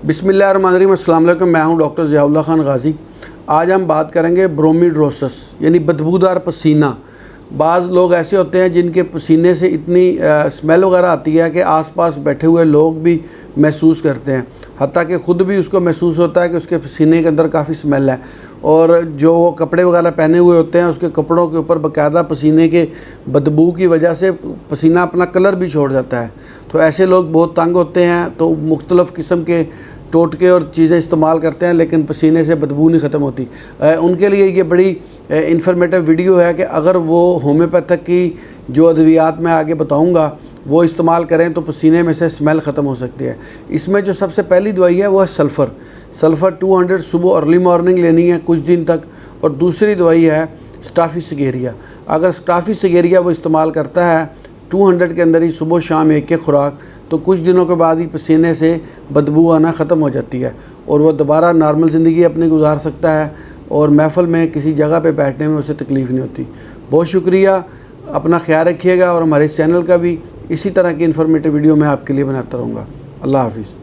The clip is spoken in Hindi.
बिस्मिल्लाहिर्रहमानिर्रहीम। अस्सलाम वालेकुम। मैं हूं डॉक्टर ज़ियाउल्लाह खान गाज़ी। आज हम बात करेंगे ब्रोमीड्रोसस यानी बदबूदार पसीना। बाज़ लोग ऐसे होते हैं जिनके पसीने से इतनी स्मेल वगैरह आती है कि आसपास बैठे हुए लोग भी महसूस करते हैं, हत्ता कि ख़ुद भी उसको महसूस होता है कि उसके पसीने के अंदर काफ़ी स्मेल है। और जो वो कपड़े वगैरह पहने हुए होते हैं उसके कपड़ों के ऊपर बाकायदा पसीने के बदबू की वजह से पसीना अपना कलर भी छोड़ जाता है। तो ऐसे लोग बहुत तंग होते हैं, तो मुख्तलिफ़ किस्म के टोटके और चीज़ें इस्तेमाल करते हैं, लेकिन पसीने से बदबू नहीं ख़त्म होती। उनके लिए ये बड़ी इंफॉर्मेटिव वीडियो है कि अगर वो होम्योपैथिक की जो अद्वियात मैं आगे बताऊंगा वो इस्तेमाल करें तो पसीने में से स्मेल ख़त्म हो सकती है। इसमें जो सबसे पहली दवाई है वो है सल्फ़र 200 सुबह अर्ली मॉर्निंग लेनी है कुछ दिन तक। और दूसरी दवाई है स्टाफिसिगेरिया। अगर स्टाफिसिगेरिया वो इस्तेमाल करता है 200 के अंदर ही सुबह शाम एक खुराक, तो कुछ दिनों के बाद ही पसीने से बदबू आना ख़त्म हो जाती है और वह दोबारा नॉर्मल ज़िंदगी अपनी गुजार सकता है और महफ़िल में किसी जगह पे बैठने में उसे तकलीफ़ नहीं होती। बहुत शुक्रिया, अपना ख्याल रखिएगा और हमारे चैनल का भी इसी तरह की इन्फॉर्मेटिव वीडियो मैं आपके लिए बनाता रहूँगा। अल्लाह हाफ़िज़।